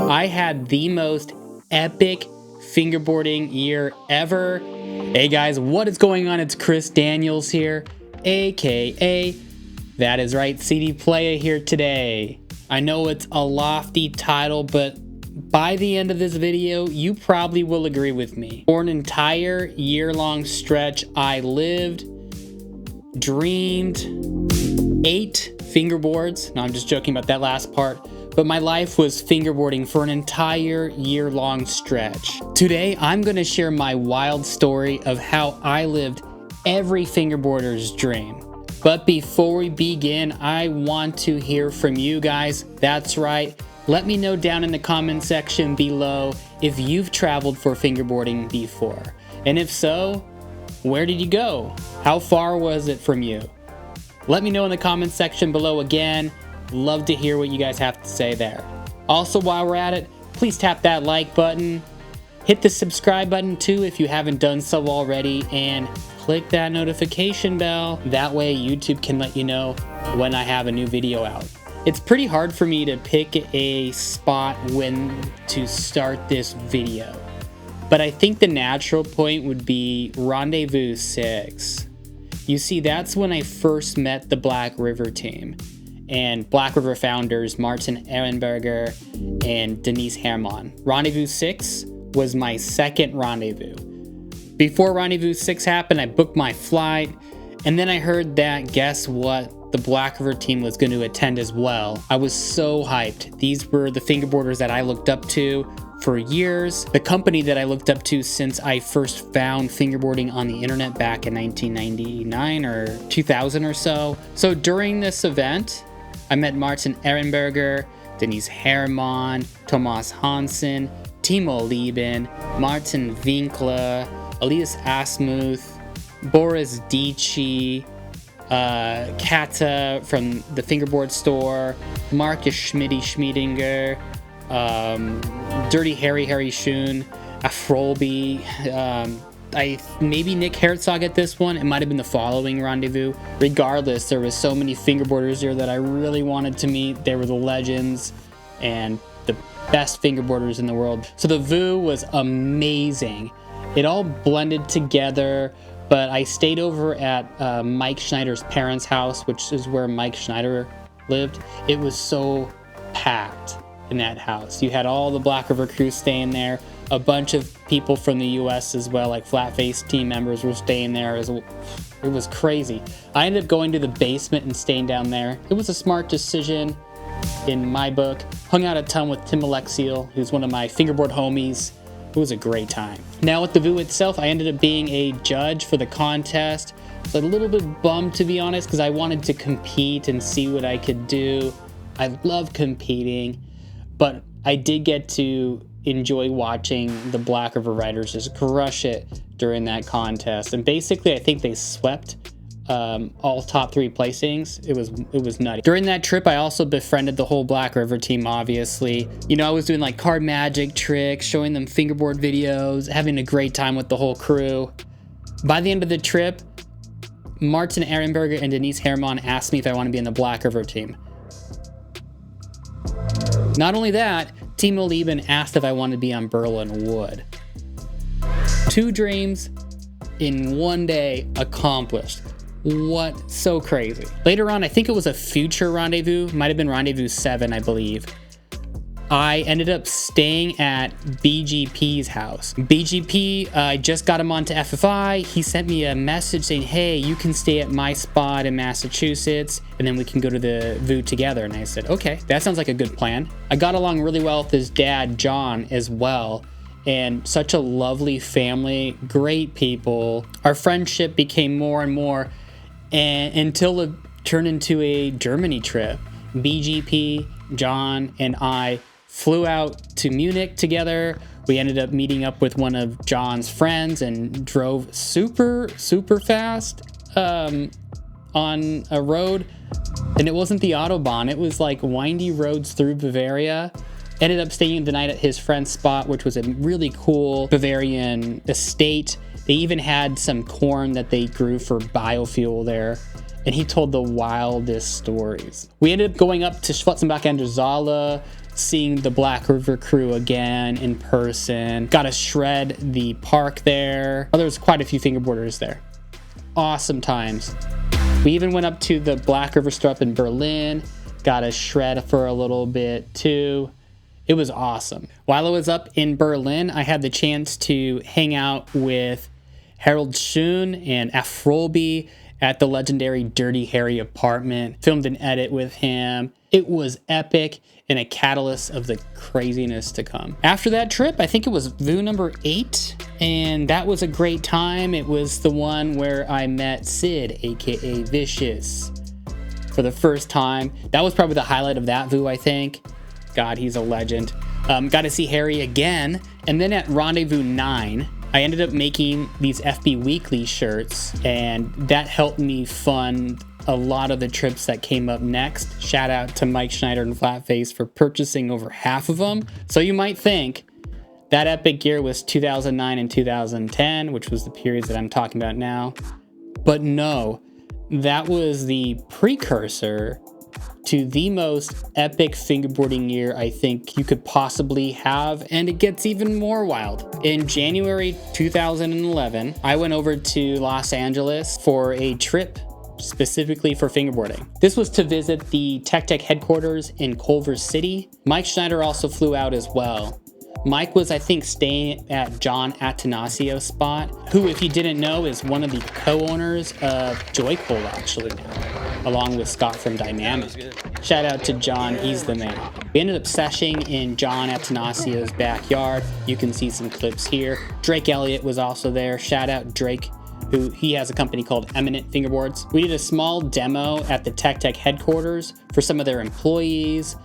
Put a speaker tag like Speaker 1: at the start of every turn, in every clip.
Speaker 1: I had the most epic fingerboarding year ever. Hey guys, what is going on? It's Chris Daniels here, aka that is right, CD Playa here today. I know it's a lofty title, but by the end of this video, you probably will agree with me. For an entire year-long stretch, I lived, dreamed, ate fingerboards. No, I'm just joking about that last part. But my life was fingerboarding for an entire year-long stretch. Today, I'm gonna share my wild story of how I lived every fingerboarder's dream. But before we begin, I want to hear from you guys. That's right. Let me know down in the comment section below if you've traveled for fingerboarding before. And if so, where did you go? How far was it from you? Let me know in the comment section below again. Love to hear what you guys have to say there. Also, while we're at it, please tap that like button. Hit the subscribe button too if you haven't done so already, and click that notification bell. That way YouTube can let you know when I have a new video out. It's pretty hard for me to pick a spot when to start this video, but I think the natural point would be Rendezvous 6. You see, that's when I first met the Blackriver team and Blackriver founders Martin Ehrenberger and Denise Herrmann. Rendezvous 6 was my second rendezvous. Before Rendezvous 6 happened, I booked my flight, and then I heard that, guess what? The Blackriver team was going to attend as well. I was so hyped. These were the fingerboarders that I looked up to for years, the company that I looked up to since I first found fingerboarding on the internet back in 1999 or 2000 or so. So during this event, I met Martin Ehrenberger, Denise Herrmann, Thomas Hansen, Timo Lieben, Martin Winkler, Elias Asmuth, Boris Dici, Kata from the Fingerboard Store, Marcus Schmidinger, Dirty Harry Schoon, Afrolby, maybe Nick Herzog at this one. It might have been the following rendezvous. Regardless, there was so many fingerboarders here that I really wanted to meet. They were the legends and the best fingerboarders in the world. So the VU was amazing. It all blended together, but I stayed over at Mike Schneider's parents' house, which is where Mike Schneider lived. It was so packed in that house. You had all the Blackriver crew staying there. A bunch of people from the US as well, like Flatface team members were staying there as well. It was crazy. I ended up going to the basement and staying down there. It was a smart decision in my book. Hung out a ton with Tim Alexiel, who's one of my fingerboard homies. It was a great time. Now with the VU itself, I ended up being a judge for the contest. I was a little bit bummed, to be honest, because I wanted to compete and see what I could do. I love competing, but I did get to enjoy watching the Blackriver riders just crush it during that contest. And basically, I think they swept all top 3 placings. It was nutty. During that trip, I also befriended the whole Blackriver team, obviously. You know, I was doing like card magic tricks, showing them fingerboard videos, having a great time with the whole crew. By the end of the trip, Martin Ehrenberger and Denise Herrmann asked me if I want to be in the Blackriver team. Not only that, Timo Lieben asked if I wanted to be on Berlin Wood. 2 dreams in one day accomplished. What? So crazy. Later on, I think it was a future rendezvous, might have been Rendezvous 7, I believe. I ended up staying at BGP's house. BGP, I just got him onto FFI. He sent me a message saying, hey, you can stay at my spot in Massachusetts, and then we can go to the VU together. And I said, okay, that sounds like a good plan. I got along really well with his dad, John, as well. And such a lovely family, great people. Our friendship became more and more, and until it turned into a Germany trip. BGP, John, and I flew out to Munich together. We ended up meeting up with one of John's friends and drove super fast on a road. And it wasn't the Autobahn, it was like windy roads through Bavaria. Ended up staying the night at his friend's spot, which was a really cool Bavarian estate. They even had some corn that they grew for biofuel there. And he told the wildest stories. We ended up going up to Schwarzenbach an der Saale, seeing the Blackriver crew again in person. Got to shred the park there. Oh, there was quite a few fingerboarders there. Awesome times. We even went up to the Blackriver store up in Berlin. Got to shred for a little bit too. It was awesome. While I was up in Berlin, I had the chance to hang out with Harold Schoen and Afrobi at the legendary Dirty Harry apartment. Filmed an edit with him. It was epic and a catalyst of the craziness to come. After that trip, I think it was VU number 8, and that was a great time. It was the one where I met Sid, aka Vicious, for the first time. That was probably the highlight of that VU, I think. God, he's a legend. Got to see Harry again. And then at Rendezvous 9, I ended up making these FB Weekly shirts, and that helped me fund a lot of the trips that came up next. Shout out to Mike Schneider and Flatface for purchasing over half of them. So you might think that epic gear was 2009 and 2010, which was the periods that I'm talking about now. But no, that was the precursor to the most epic fingerboarding year I think you could possibly have, and it gets even more wild. In January 2011, I went over to Los Angeles for a trip specifically for fingerboarding. This was to visit the Tech headquarters in Culver City. Mike Schneider also flew out as well. Mike was, I think, staying at John Atanasio's spot, who, if you didn't know, is one of the co-owners of Joycool, actually, now, along with Scott from Dynamic. Shout out to John, he's the man. We ended up seshing in John Atanasio's backyard. You can see some clips here. Drake Elliott was also there. Shout out Drake, who he has a company called Eminent Fingerboards. We did a small demo at the Tech headquarters for some of their employees,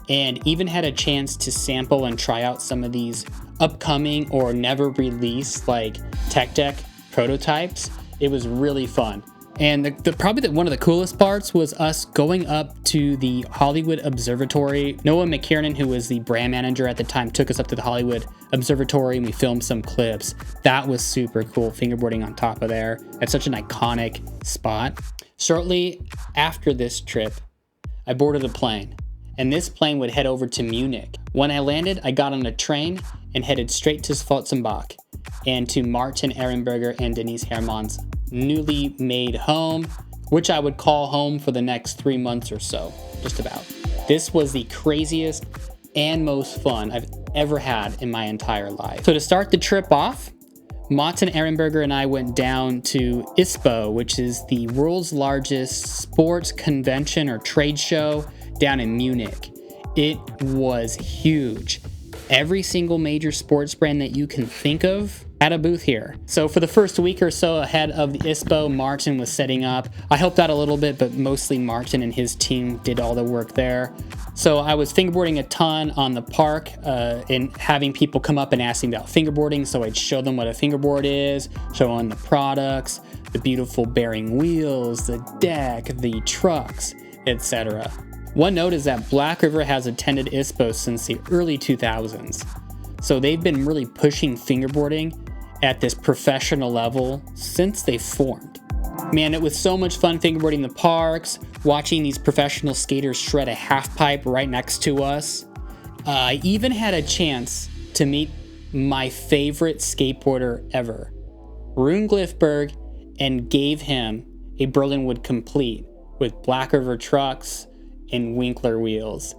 Speaker 1: and even had a chance to sample and try out some of these upcoming or never released like Tech prototypes. It was really fun. And probably one of the coolest parts was us going up to the Hollywood Observatory. Noah McKiernan, who was the brand manager at the time, took us up to the Hollywood Observatory and we filmed some clips. That was super cool, fingerboarding on top of there. It's such an iconic spot. Shortly after this trip, I boarded a plane. And this plane would head over to Munich. When I landed, I got on a train and headed straight to Schwarzenbach and to Martin Ehrenberger and Denise Hermann's newly made home, which I would call home for the next 3 months or so, just about. This was the craziest and most fun I've ever had in my entire life. So to start the trip off, Martin Ehrenberger and I went down to ISPO, which is the world's largest sports convention or trade show down in Munich. It was huge. Every single major sports brand that you can think of had a booth here. So for the first week or so ahead of the ISPO, Martin was setting up. I helped out a little bit, but mostly Martin and his team did all the work there. So I was fingerboarding a ton on the park and having people come up and asking about fingerboarding. So I'd show them what a fingerboard is, show them the products, the beautiful bearing wheels, the deck, the trucks, etc. One note is that Blackriver has attended ISPO since the early 2000s. So they've been really pushing fingerboarding at this professional level since they formed. Man, it was so much fun fingerboarding the parks, watching these professional skaters shred a half pipe right next to us. I even had a chance to meet my favorite skateboarder ever, Rune Glifberg, and gave him a Berlinwood complete with Blackriver trucks and Winkler wheels.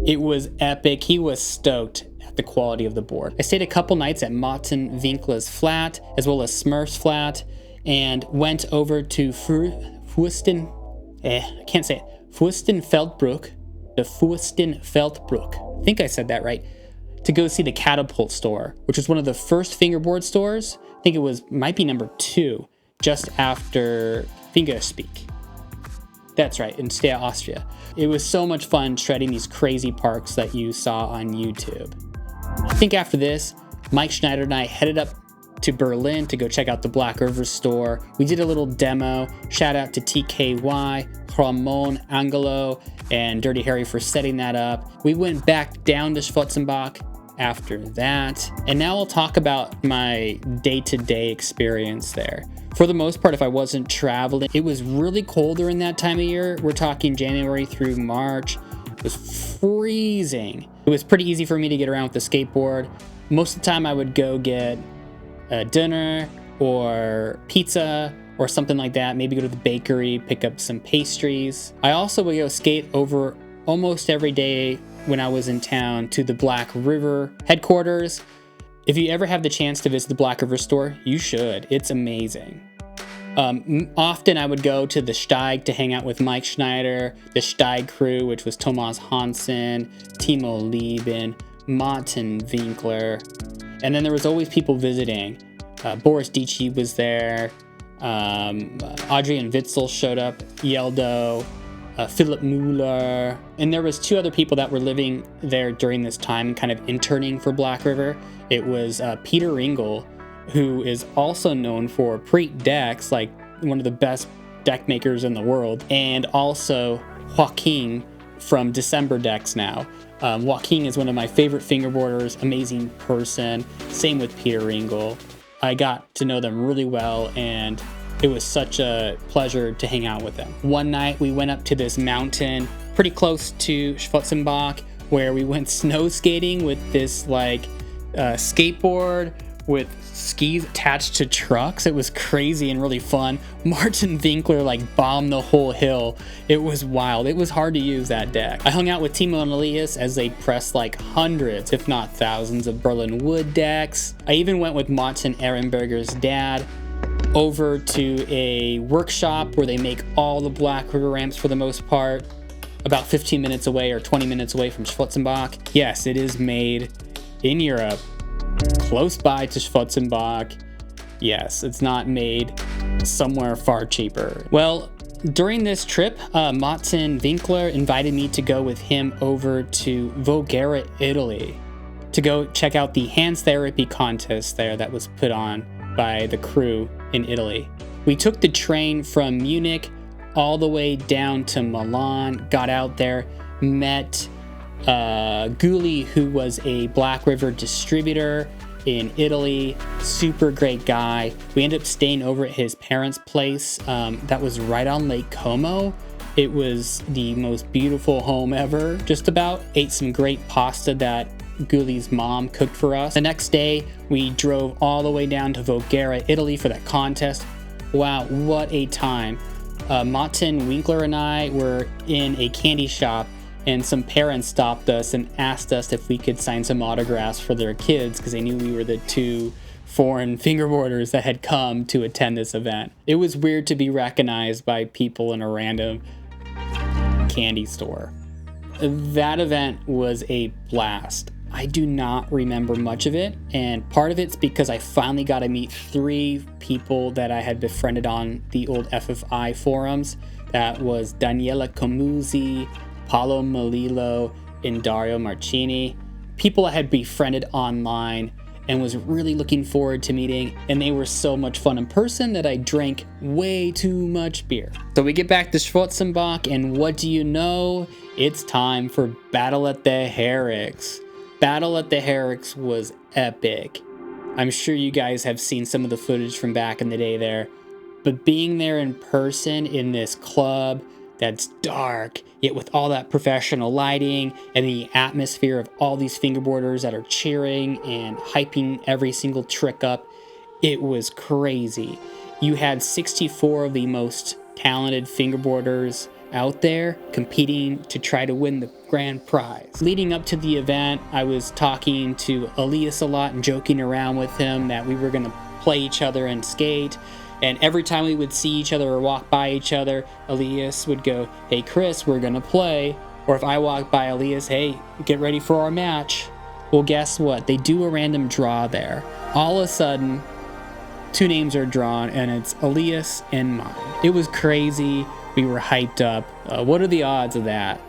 Speaker 1: It was epic. He was stoked at the quality of the board. I stayed a couple nights at Martin Winkler's flat, as well as Smurf's flat, and went over to Fürstenfeldbruck, I think I said that right, to go see the Catapult store, which was one of the first fingerboard stores. I think it might be number 2, just after Fingerspeak. That's right, in Steyr, Austria. It was so much fun shredding these crazy parks that you saw on YouTube. I think after this, Mike Schneider and I headed up to Berlin to go check out the Blackriver store. We did a little demo. Shout out to TKY, Ramon Angelo, and Dirty Harry for setting that up. We went back down to Schwarzenbach after that. And now I'll talk about my day-to-day experience there. For the most part, if I wasn't traveling, it was really cold during that time of year. We're talking January through March. was freezing. It was pretty easy for me to get around with the skateboard. Most of the time I would go get dinner or pizza or something like that. Maybe go to the bakery, pick up some pastries. I also would go skate over almost every day when I was in town to the Blackriver headquarters. If you ever have the chance to visit the Blackriver store, you should. It's amazing. Often I would go to the Steig to hang out with Mike Schneider, the Steig crew, which was Thomas Hansen, Timo Lieben, Martin Winkler, and then there was always people visiting. Boris Dici was there, Adrian Witzel showed up, Yeldo, Philip Mueller, and there was 2 other people that were living there during this time, kind of interning for Blackriver. It was Peter Ringel, who is also known for Preet decks, like one of the best deck makers in the world, and also Joaquin from December Decks now. Joaquin is one of my favorite fingerboarders, amazing person. Same with Peter Ringel. I got to know them really well, and it was such a pleasure to hang out with them. One night we went up to this mountain pretty close to Schwarzenbach, where we went snow skating with this like skateboard with skis attached to trucks. It was crazy and really fun. Martin Winkler like bombed the whole hill. It was wild. It was hard to use that deck. I hung out with Timo and Elias as they pressed like hundreds, if not thousands, of Berlin wood decks. I even went with Martin Ehrenberger's dad over to a workshop where they make all the Blackriver ramps for the most part, about 15 minutes away or 20 minutes away from Schwarzenbach. Yes, it is made in Europe, close by to Schwarzenbach. Yes, it's not made somewhere far cheaper. Well, during this trip, Martin Winkler invited me to go with him over to Voghera, Italy, to go check out the hands therapy contest there that was put on by the crew in Italy. We took the train from Munich all the way down to Milan, got out there, met Guli, who was a Blackriver distributor in Italy, super great guy. We ended up staying over at his parents' place that was right on Lake Como. It was the most beautiful home ever, just about. Ate some great pasta that Guli's mom cooked for us. The next day, we drove all the way down to Voghera, Italy for that contest. Wow, what a time. Martin Winkler and I were in a candy shop, and some parents stopped us and asked us if we could sign some autographs for their kids because they knew we were the 2 foreign fingerboarders that had come to attend this event. It was weird to be recognized by people in a random candy store. That event was a blast. I do not remember much of it, and part of it's because I finally got to meet 3 people that I had befriended on the old FFI forums. That was Daniela Comuzzi, Paolo Melillo, and Dario Marcini. People I had befriended online and was really looking forward to meeting, and they were so much fun in person that I drank way too much beer. So we get back to Schwarzenbach, and what do you know? It's time for Battle at the Herrick's. Battle at the Herrick's was epic. I'm sure you guys have seen some of the footage from back in the day there, but being there in person in this club that's dark, yet with all that professional lighting and the atmosphere of all these fingerboarders that are cheering and hyping every single trick up, it was crazy. You had 64 of the most talented fingerboarders out there competing to try to win the grand prize. Leading up to the event, I was talking to Elias a lot and joking around with him that we were going to play each other and skate. And every time we would see each other or walk by each other, Elias would go, "Hey Chris, we're gonna play." Or if I walked by Elias, "Hey, get ready for our match." Well, guess what? They do a random draw there. All of a sudden, 2 names are drawn, and it's Elias and mine. It was crazy. We were hyped up. What are the odds of that?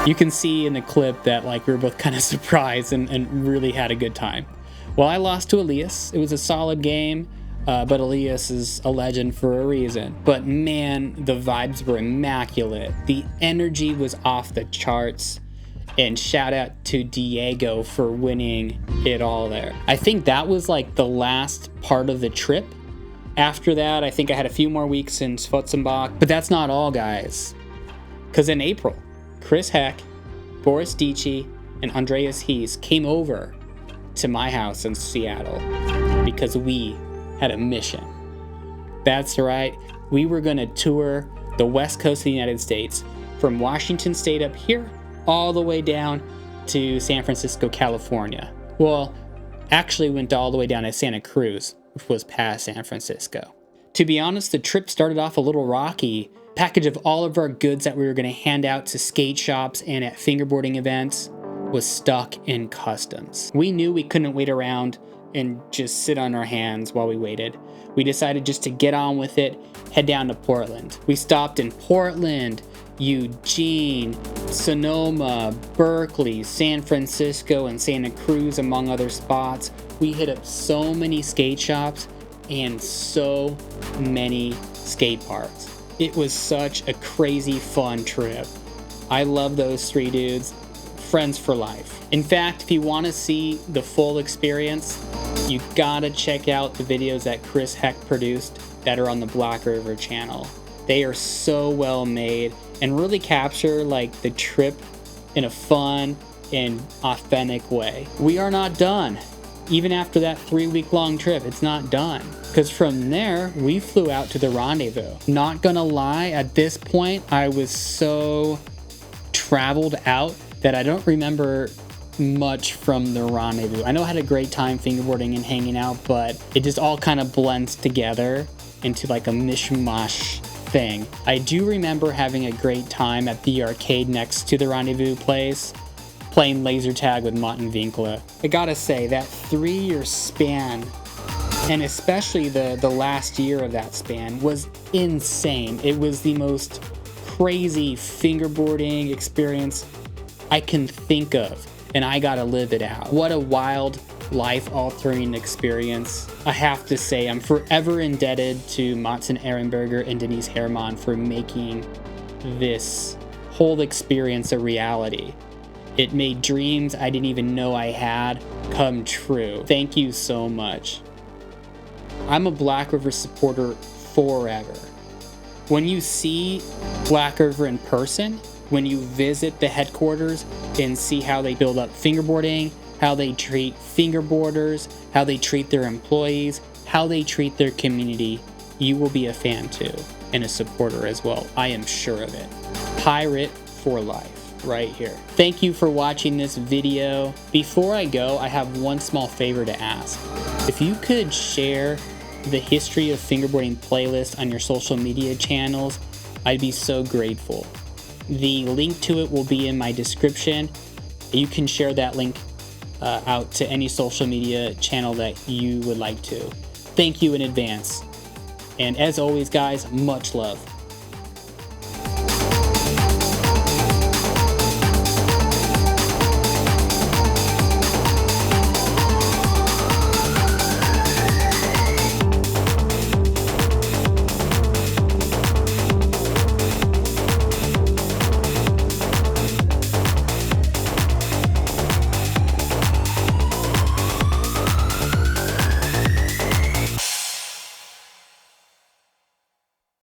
Speaker 1: You can see in the clip that like we were both kind of surprised and really had a good time. Well, I lost to Elias. It was a solid game. But Elias is a legend for a reason. But man, the vibes were immaculate. The energy was off the charts. And shout out to Diego for winning it all there. I think that was like the last part of the trip. After that, I think I had a few more weeks in Schwarzenbach. But that's not all, guys. Because in April, Chris Heck Boris Dici and Andreas Hees came over to my house in Seattle because we had a mission. That's right, we were going to tour the west coast of the United States from Washington State up here all the way down to San Francisco, California. Well, actually went all the way down to Santa Cruz, which was past San Francisco. To be honest, the trip started off a little rocky. Package of all of our goods that we were going to hand out to skate shops and at fingerboarding events was stuck in customs. We knew we couldn't wait around and just sit on our hands while we waited. We decided just to get on with it, head down to Portland. We stopped in Portland, Eugene, Sonoma, Berkeley, San Francisco, and Santa Cruz, among other spots. We hit up so many skate shops and so many skate parks. It was such a crazy fun trip. I love those three dudes. Friends for life. In fact, if you want to see the full experience, you gotta check out the videos that Chris Heck produced that are on the Blackriver channel. They are so well made and really capture like the trip in a fun and authentic way. We are not done. Even after that 3-week-long trip, it's not done. Because from there, we flew out to the rendezvous. Not gonna lie, at this point, I was so traveled out that I don't remember much from the rendezvous. I know I had a great time fingerboarding and hanging out, but it just all kind of blends together into like a mishmash thing. I do remember having a great time at the arcade next to the rendezvous place, playing laser tag with Martin Winkler. I gotta say, that 3-year span, and especially the last year of that span, was insane. It was the most crazy fingerboarding experience I can think of, and I gotta live it out. What a wild, life-altering experience. I have to say, I'm forever indebted to Matson Ehrenberger and Denise Herrmann for making this whole experience a reality. It made dreams I didn't even know I had come true. Thank you so much. I'm a Blackriver supporter forever. When you see Blackriver in person, when you visit the headquarters and see how they build up fingerboarding, how they treat fingerboarders, how they treat their employees, how they treat their community, you will be a fan too, and a supporter as well. I am sure of it. Pirate for life, right here. Thank you for watching this video. Before I go, I have one small favor to ask. If you could share the history of fingerboarding playlist on your social media channels, I'd be so grateful. The link to it will be in my description. You can share that link out to any social media channel that you would like to. Thank you in advance. And as always, guys, much love.